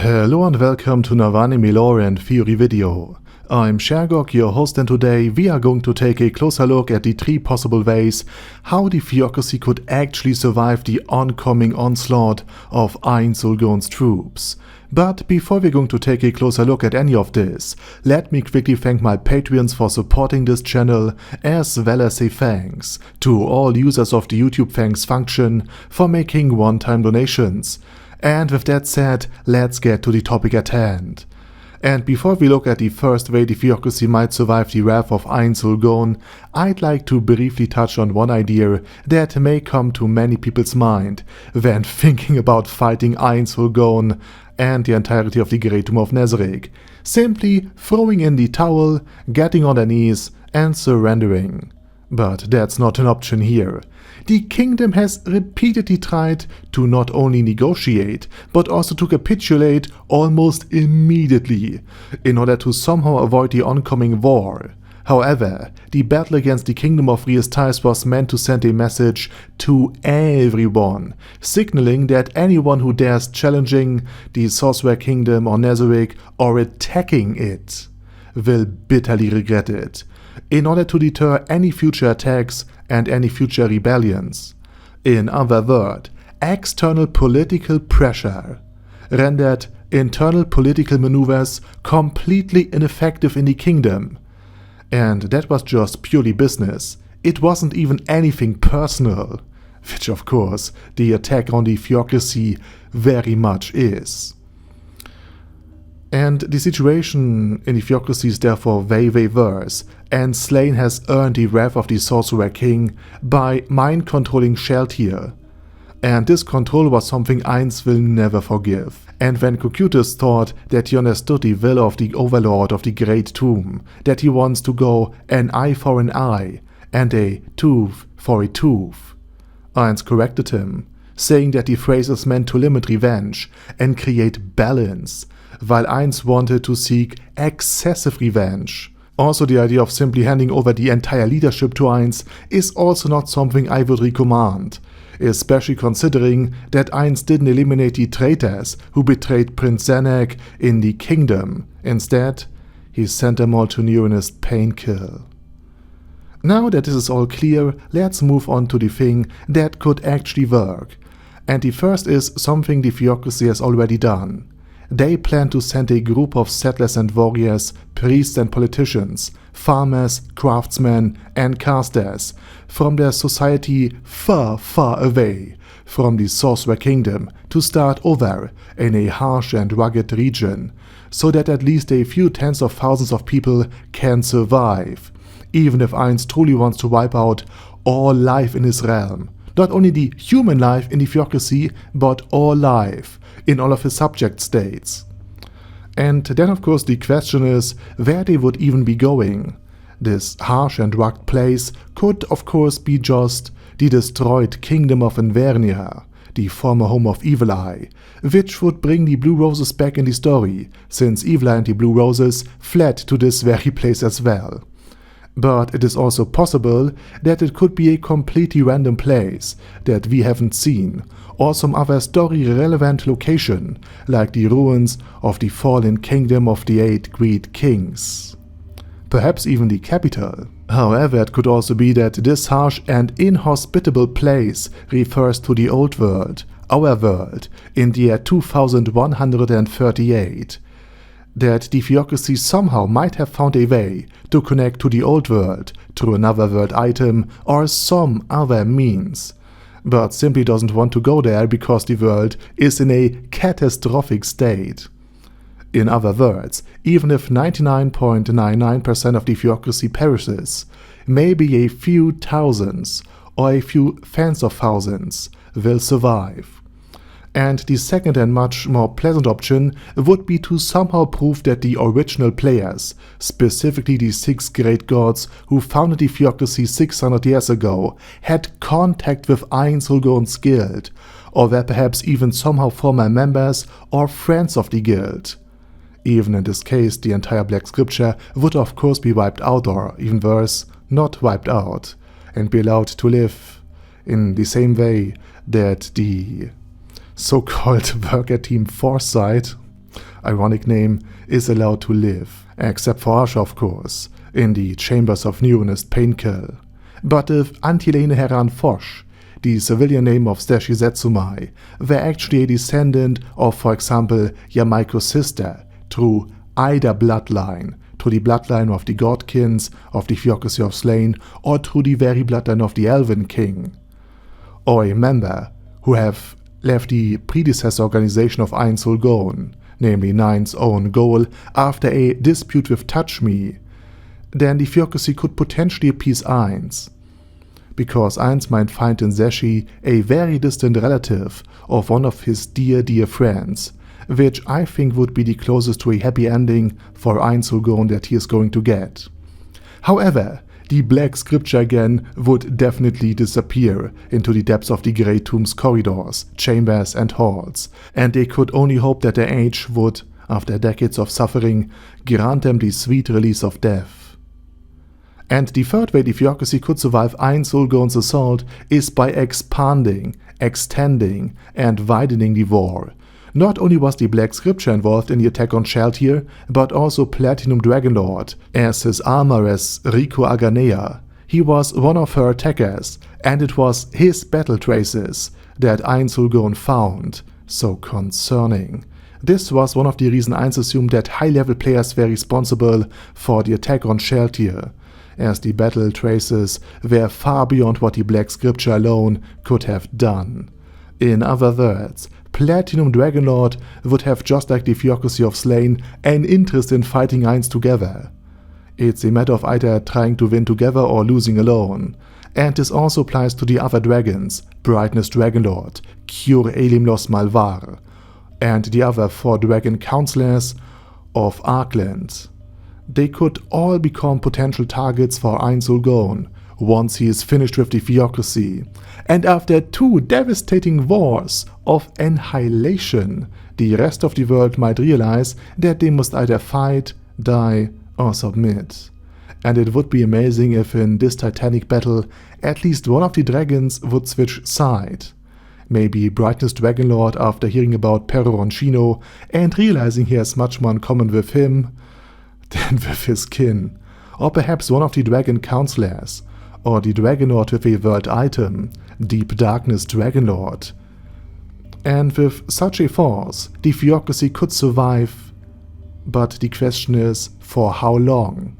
Hello and welcome to Navani Lore and Theory video. I'm Shergog, your host, and today we are going to take a closer look at the three possible ways how the Theocracy could actually survive the oncoming onslaught of Ainz troops. But before we're going to take a closer look at any of this, let me quickly thank my Patreons for supporting this channel, as well as say thanks to all users of the YouTube thanks function for making one-time donations. And with that said, let's get to the topic at hand. And before we look at the first way the Theocracy might survive the wrath of Ainz, I'd like to briefly touch on one idea that may come to many people's mind when thinking about fighting Ainz and the entirety of the Great Tomb of Nezarec. Simply throwing in the towel, getting on their knees, and surrendering. But that's not an option here. The kingdom has repeatedly tried to not only negotiate, but also to capitulate almost immediately, in order to somehow avoid the oncoming war. However, the battle against the Kingdom of Theocracy was meant to send a message to everyone, signaling that anyone who dares challenging the Sorcerer Kingdom or Nezarec or attacking it will bitterly regret it, in order to deter any future attacks and any future rebellions. In other words, external political pressure rendered internal political maneuvers completely ineffective in the kingdom. And that was just purely business. It wasn't even anything personal, which of course the attack on the Theocracy very much is. And the situation in the Theocracy is therefore way worse, and Slain has earned the wrath of the Sorcerer King by mind-controlling Sheltier. And this control was something Ainz will never forgive. And when Cocytus thought that he understood the will of the Overlord of the Great Tomb, that he wants to go an eye for an eye and a tooth for a tooth, Ainz corrected him, saying that the phrase is meant to limit revenge and create balance, while Ainz wanted to seek excessive revenge. Also, the idea of simply handing over the entire leadership to Ainz is also not something I would recommend, especially considering that Ainz didn't eliminate the traitors who betrayed Prince Zenek in the kingdom. Instead, he sent them all to nearest painkill. Now that this is all clear, let's move on to the thing that could actually work. And the first is something the Theocracy has already done. They plan to send a group of settlers and warriors, priests and politicians, farmers, craftsmen and casters from their society far away from the Sorcerer Kingdom to start over in a harsh and rugged region, so that at least a few tens of thousands of people can survive, even if Ainz truly wants to wipe out all life in his realm. Not only the human life in the Theocracy, but all life in all of his subject states. And then of course the question is where they would even be going. This harsh and rugged place could of course be just the destroyed kingdom of Invernia, the former home of Evil Eye, which would bring the Blue Roses back in the story, since Evil Eye and the Blue Roses fled to this very place as well. But it is also possible that it could be a completely random place that we haven't seen, or some other story-relevant location, like the ruins of the fallen kingdom of the 8 Great Kings. Perhaps even the capital. However, it could also be that this harsh and inhospitable place refers to the Old World, our world, in the year 2138. That the Theocracy somehow might have found a way to connect to the Old World through another world item or some other means, but simply doesn't want to go there because the world is in a catastrophic state. In other words, even if 99.99% of the Theocracy perishes, maybe a few thousands or a few tens of thousands will survive. And the second and much more pleasant option would be to somehow prove that the original players, specifically the 6 great gods who founded the Theocracy 600 years ago, had contact with Ainz guild, or were perhaps even somehow former members or friends of the guild. Even in this case, the entire Black Scripture would of course be wiped out, or even worse, not wiped out, and be allowed to live in the same way that the so-called worker team Foresight ironic name, is allowed to live, except for Asha of course, in the chambers of Neuronist Painkill. But if Antilene Heran Fosh, the civilian name of Stashi Zetsumai, were actually a descendant of, for example, Yamaiko's sister, through either bloodline, through the bloodline of the Godkins of the Theocracy of Slain, or through the very bloodline of the Elven King, or a member who have left the predecessor organization of Ainz Ulgon, namely Nine's own goal, after a dispute with Touch Me, then the Theocracy could potentially appease Ainz, because Ainz might find in Zeshi a very distant relative of one of his dear friends, which I think would be the closest to a happy ending for Ainz Ulgon that he is going to get. However, the Black Scripture again would definitely disappear into the depths of the Grey Tomb's corridors, chambers and halls, and they could only hope that their age would, after decades of suffering, grant them the sweet release of death. And the third way the Theocracy could survive Ainz Ulgon's assault is by expanding, extending, and widening the war. Not only was the Black Scripture involved in the attack on Sheltier, but also Platinum Dragonlord, as his armor as Rico Aganea. He was one of her attackers, and it was his battle traces that Ainz Ulgon found. So concerning. This was one of the reasons Ainz assumed that high-level players were responsible for the attack on Sheltier, as the battle traces were far beyond what the Black Scripture alone could have done. In other words, Platinum Dragonlord would have, just like the Theocracy of Slain, an interest in fighting Ainz together. It's a matter of either trying to win together or losing alone. And this also applies to the other dragons, Brightness Dragonlord, Cure Elimlos Malvar, and the other 4 dragon counselors of Arkland. They could all become potential targets for Ainz Ulgon once he is finished with the Theocracy, and after 2 devastating wars of annihilation, the rest of the world might realize that they must either fight, die, or submit. And it would be amazing if in this titanic battle at least one of the dragons would switch side. Maybe Brightness Dragonlord, after hearing about Perro Roncino and realizing he has much more in common with him than with his kin. Or perhaps one of the dragon counselors, or the Dragonlord with a world item, Deep Darkness Dragonlord. And with such a force, the Theocracy could survive, but the question is, for how long?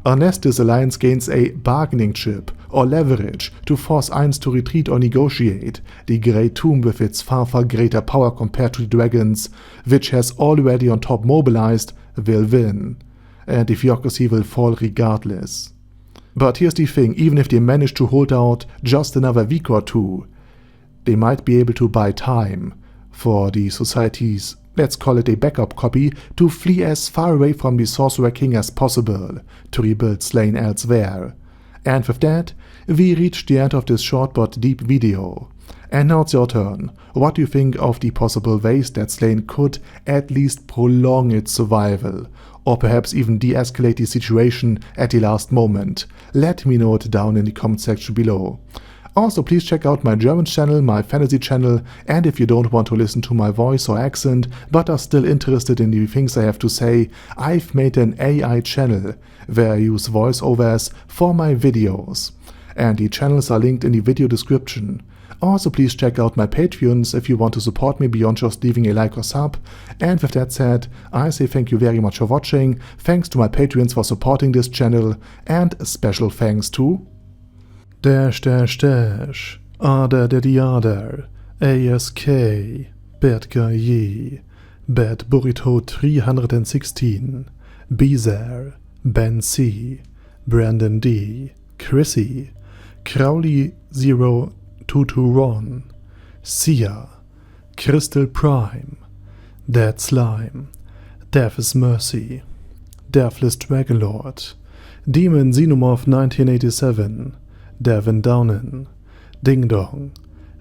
Unless this alliance gains a bargaining chip or leverage to force Ainz to retreat or negotiate, the Grey Tomb with its far greater power compared to the dragons, which has already on top mobilized, will win, and the Theocracy will fall regardless. But here's the thing, even if they manage to hold out just another week or 2, they might be able to buy time for the Society's, let's call it a backup copy, to flee as far away from the Sorcerer King as possible to rebuild Slain elsewhere. And with that, we reach the end of this short but deep video. And now it's your turn. What do you think of the possible ways that Slain could at least prolong its survival, or perhaps even de-escalate the situation at the last moment? Let me know it down in the comment section below. Also, please check out my German channel, my fantasy channel, and if you don't want to listen to my voice or accent, but are still interested in the things I have to say, I've made an AI channel where I use voiceovers for my videos, and the channels are linked in the video description. Also, please check out my Patreons if you want to support me beyond just leaving a like or sub. And with that said, I say thank you very much for watching, thanks to my Patreons for supporting this channel, and a special thanks to Ada Daddy Ada, ASK, Bad Guy Ye, Bad Burrito 316, Bezer, Ben C, Brandon D, Chrissy, Crowley 0221, Sia, Crystal Prime, Dead Slime, Death is Mercy, Deathless Dragonlord, Demon Xenomorph 1987, Devin Downen, Ding Dong,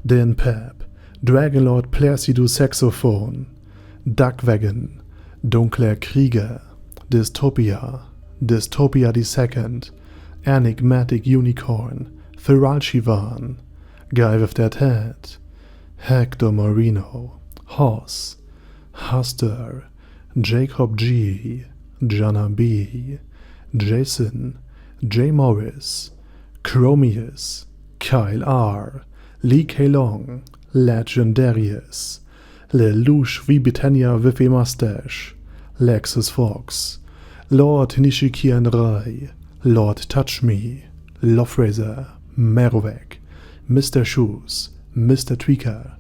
Dan Pep, Dragonlord Placido Saxophone, Duckwagon, Dunkler Krieger, Dystopia, Dystopia II, Enigmatic Unicorn, Feral Shivan, Guy with That Head, Hector Marino, Hoss, Huster, Jacob G, Jana B, Jason, J. Morris, Chromius, Kyle R, Lee K. Long, Legendarius, Lelouch V. Britannia with a Mustache, Lexus Fox, Lord Nishikian Rai, Lord Touch Me, Loverazer, Merovec, Mr. Shoes, Mr. Tweaker,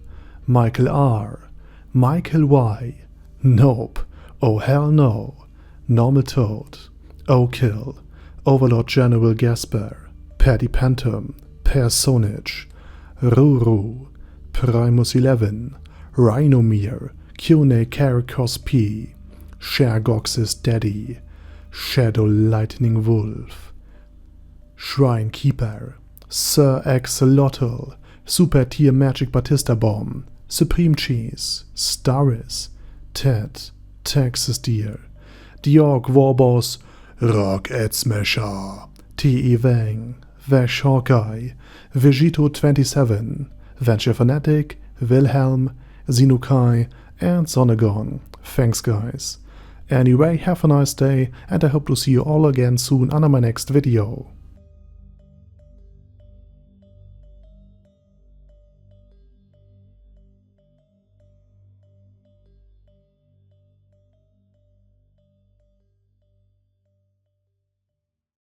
Michael R, Michael Y, Nope, Oh Hell No, Normal Toad, O'Kill, Overlord General Gasper, Paddy Pantum, Personage, Ruru, Primus 11, Rhinomere, Cune Caracos P, Shergox's Daddy, Shadow Lightning Wolf, Shrine Keeper, Sir Axolotl, Super Tier Magic Batista Bomb, Supreme Cheese, Staris, Ted, Texas Deer, Diorg Warboss, Rock Ed Smasher, T.E. Wang, Vash Hawkeye, Vegito 27, Venture Fanatic, Wilhelm, Zinukai, and Sonagon. Thanks guys. Anyway, have a nice day, and I hope to see you all again soon on my next video.